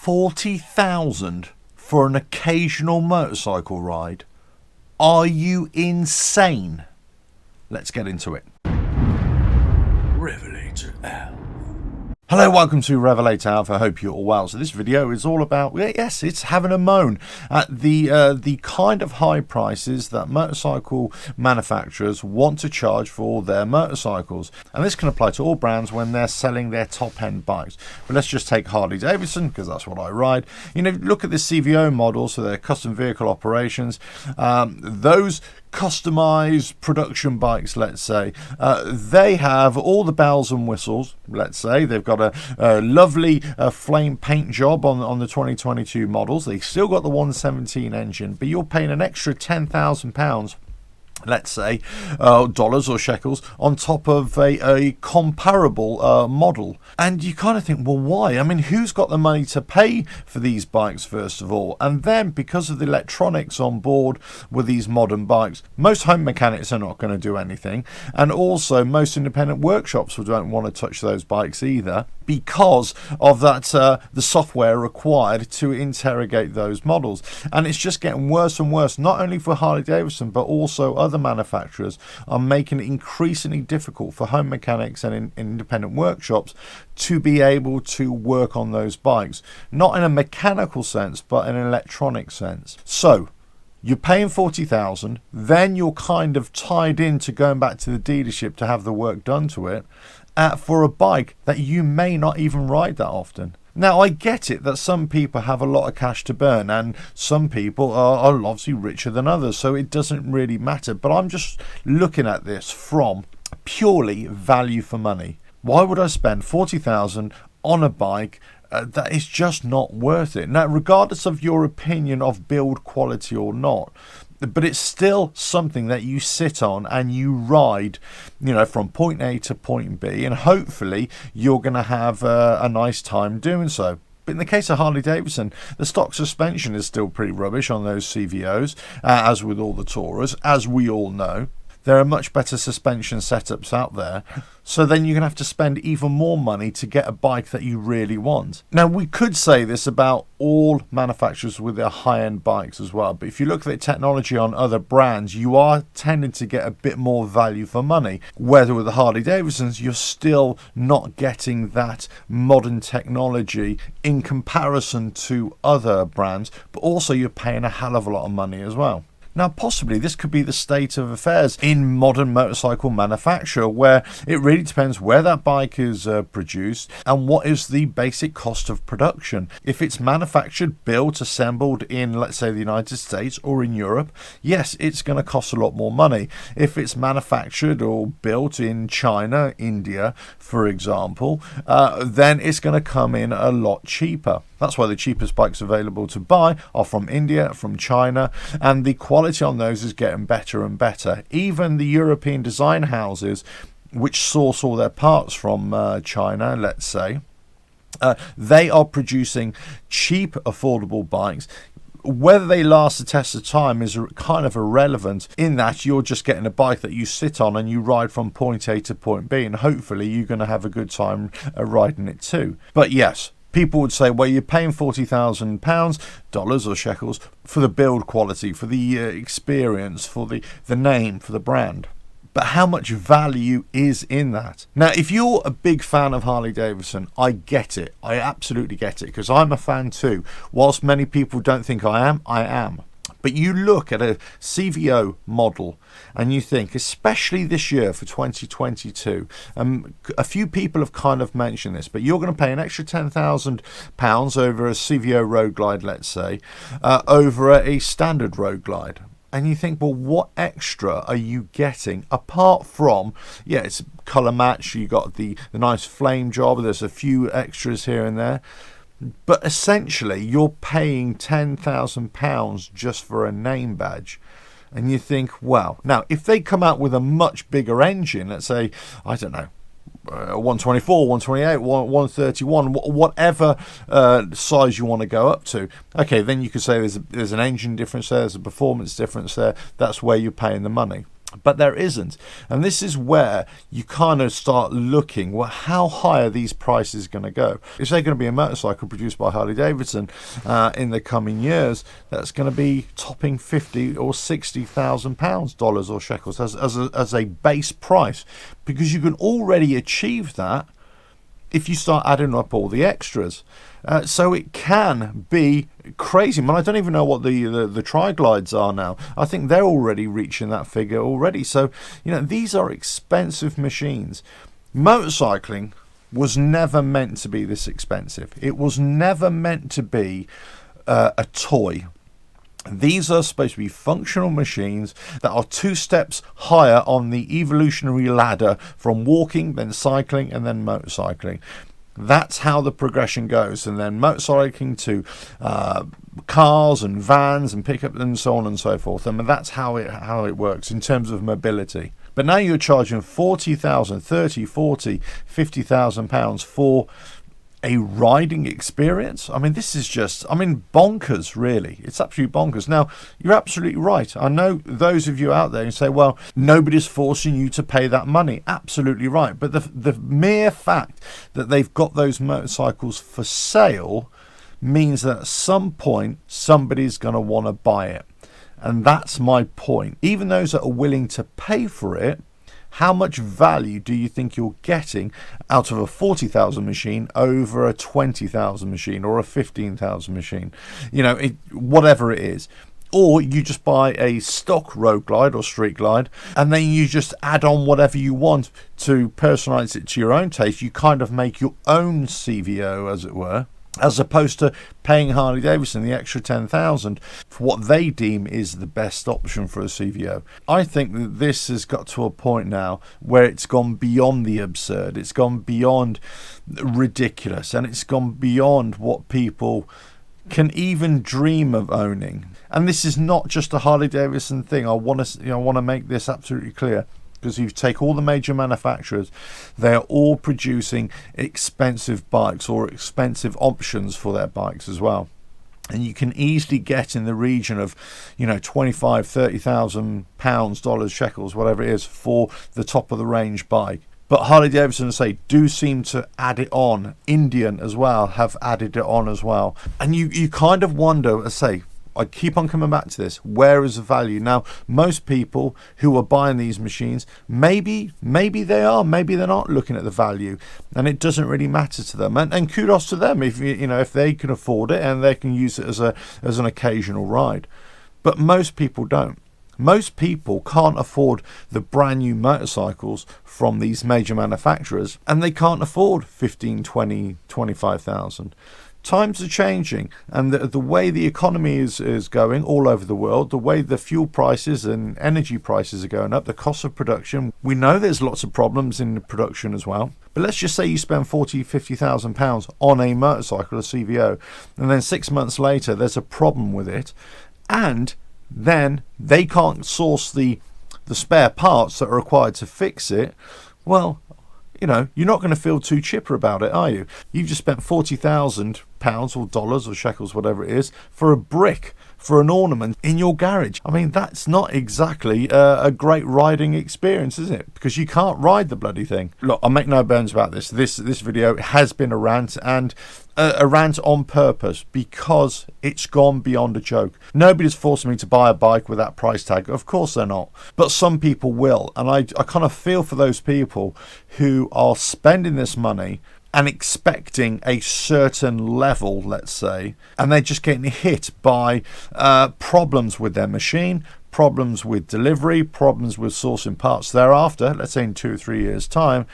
40,000 for an occasional motorcycle ride? Are you insane? Let's get into it. RevelatorAlf. Hello, welcome to RevelatorAlf. I hope you're all well. So this video is all about, yes, it's having a moan at the kind of high prices that motorcycle manufacturers want to charge for their motorcycles. And this can apply to all brands when they're selling their top-end bikes. But let's just take Harley-Davidson, because that's what I ride. You know, look at the CVO models, so their custom vehicle operations. Those customized production bikes, let's say, they have all the bells and whistles. Let's say they've got a lovely flame paint job on the 2022 models. They've still got the 117 engine, but you're paying an extra £10,000, let's say, dollars or shekels, on top of a comparable model. And you kind of think, well, why? I mean, who's got the money to pay for these bikes, first of all? And then, because of the electronics on board with these modern bikes, most home mechanics are not going to do anything. And also, most independent workshops don't want to touch those bikes either, because of that the software required to interrogate those models. And it's just getting worse and worse, not only for Harley-Davidson, but also other manufacturers are making it increasingly difficult for home mechanics and independent workshops to be able to work on those bikes, not in a mechanical sense, but in an electronic sense. So you're paying 40,000, then you're kind of tied into going back to the dealership to have the work done to it, for a bike that you may not even ride that often. Now, I get it that some people have a lot of cash to burn, and some people are obviously richer than others, so it doesn't really matter. But I'm just looking at this from purely value for money. Why would I spend 40,000 on a bike that is just not worth it? Now, regardless of your opinion of build quality or not, but it's still something that you sit on and you ride, you know, from point A to point B, and hopefully you're going to have a nice time doing so. But in the case of Harley-Davidson, the stock suspension is still pretty rubbish on those CVOs, as with all the Taurus, as we all know. There are much better suspension setups out there, so then you're going to have to spend even more money to get a bike that you really want. Now, we could say this about all manufacturers with their high-end bikes as well, but if you look at the technology on other brands, you are tending to get a bit more value for money. Whether with the Harley-Davidsons, you're still not getting that modern technology in comparison to other brands, but also you're paying a hell of a lot of money as well. Now, possibly this could be the state of affairs in modern motorcycle manufacture, where it really depends where that bike is produced and what is the basic cost of production. If it's manufactured, built, assembled in, let's say, the United States or in Europe, yes, it's going to cost a lot more money. If it's manufactured or built in China, India, for example, then it's going to come in a lot cheaper. That's why the cheapest bikes available to buy are from India, from China, and the quality on those is getting better and better. Even the European design houses, which source all their parts from China, let's say, they are producing cheap, affordable bikes. Whether they last the test of time is kind of irrelevant, in that you're just getting a bike that you sit on and you ride from point A to point B, and hopefully you're going to have a good time riding it too. But yes, people would say, well, you're paying £40,000, dollars or shekels, for the build quality, for the experience, for the name, for the brand. But how much value is in that? Now, if you're a big fan of Harley-Davidson, I get it. I absolutely get it, because I'm a fan too. Whilst many people don't think I am, I am. But you look at a CVO model and you think, especially this year for 2022, a few people have kind of mentioned this, but you're going to pay an extra £10,000 over a CVO road glide, let's say, over a standard road glide. And you think, well, what extra are you getting apart from, yeah, it's colour match, you got the nice flame job, there's a few extras here and there. But essentially, you're paying £10,000 just for a name badge. And you think, well, now, if they come out with a much bigger engine, let's say, I don't know, 124, 128, 131, whatever size you want to go up to, okay, then you could say there's an engine difference there, there's a performance difference there, that's where you're paying the money. But there isn't. And this is where you kind of start looking, well, how high are these prices going to go? Is there going to be a motorcycle produced by Harley-Davidson in the coming years that's going to be topping 50 or 60,000 pounds, dollars or shekels as a base price? Because you can already achieve that if you start adding up all the extras. So it can be crazy. Man, I don't even know what the tri-glides are now. I think they're already reaching that figure already. So, you know, these are expensive machines. Motorcycling was never meant to be this expensive. It was never meant to be a toy. These are supposed to be functional machines that are 2 steps higher on the evolutionary ladder from walking, then cycling, and then motorcycling. That's how the progression goes. And then motorcycling to cars and vans and pickup and so on and so forth. And that's how it works in terms of mobility. But now you're charging 40,000, 30, 40, 50,000 pounds for a riding experience. I mean, this is just, bonkers, really. It's absolutely bonkers. Now, you're absolutely right. I know those of you out there who say, well, nobody's forcing you to pay that money. Absolutely right. But the mere fact that they've got those motorcycles for sale means that at some point, somebody's going to want to buy it. And that's my point. Even those that are willing to pay for it, how much value do you think you're getting out of a 40,000 machine over a 20,000 machine or a 15,000 machine? You know, whatever it is. Or you just buy a stock road glide or street glide and then you just add on whatever you want to personalize it to your own taste. You kind of make your own CVO, as it were, as opposed to paying Harley-Davidson the extra 10,000 for what they deem is the best option for a CVO. I think that this has got to a point now where it's gone beyond the absurd. It's gone beyond ridiculous, and it's gone beyond what people can even dream of owning. And this is not just a Harley-Davidson thing. I want to make this absolutely clear. Because if you take all the major manufacturers, they are all producing expensive bikes or expensive options for their bikes as well. And you can easily get in the region of, 25, 30,000 pounds, dollars, shekels, whatever it is, for the top of the range bike. But Harley-Davidson, do seem to add it on. Indian as well have added it on as well. And you kind of wonder, I keep on coming back to this. Where is the value? Now, most people who are buying these machines, maybe they are, maybe they're not looking at the value, and it doesn't really matter to them. And kudos to them if they can afford it and they can use it as an occasional ride. But most people don't. Most people can't afford the brand new motorcycles from these major manufacturers, and they can't afford 15, 20, 25,000. Times are changing, and the way the economy is going all over the world, the way the fuel prices and energy prices are going up, the cost of production. We know there's lots of problems in production as well. But let's just say you spend 40, 50,000 pounds on a motorcycle, a CVO, and then 6 months later there's a problem with it, and then they can't source the spare parts that are required to fix it. Well, you're not going to feel too chipper about it, are you? You've just spent 40,000 pounds or dollars or shekels, whatever it is, for a brick, for an ornament in your garage. I mean, that's not exactly a great riding experience, is it? Because you can't ride the bloody thing. Look, I'll make no bones about this. This video has been a rant, and a rant on purpose, because it's gone beyond a joke. Nobody's forcing me to buy a bike with that price tag. Of course they're not. But some people will. And I kind of feel for those people who are spending this money and expecting a certain level, let's say, and they're just getting hit by problems with their machine, problems with delivery, problems with sourcing parts thereafter, let's say in 2 or 3 years' time.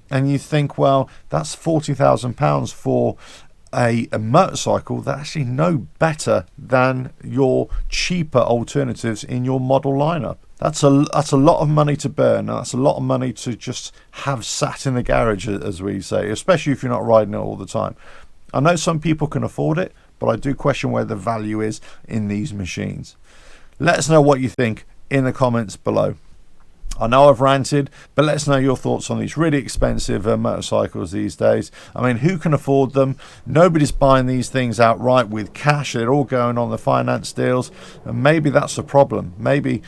And you think, well, that's £40,000 for a motorcycle that's actually no better than your cheaper alternatives in your model lineup. That's a lot of money to burn. That's a lot of money to just have sat in the garage, as we say, especially if you're not riding it all the time. I know some people can afford it, but I do question where the value is in these machines. Let us know what you think in the comments below. I know I've ranted, but let us know your thoughts on these really expensive motorcycles these days. I mean, who can afford them? Nobody's buying these things outright with cash. They're all going on the finance deals, and maybe that's the problem. Maybe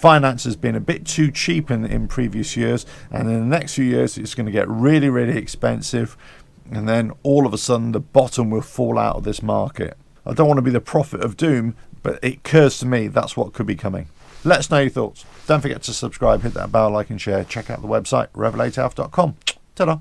finance has been a bit too cheap in previous years, and in the next few years it's going to get really, really expensive, and then all of a sudden the bottom will fall out of this market. I don't want to be the prophet of doom, but it occurs to me that's what could be coming. Let us know your thoughts. Don't forget to subscribe, hit that bell, like and share. Check out the website, RevelatorAlf.com. Ta-da!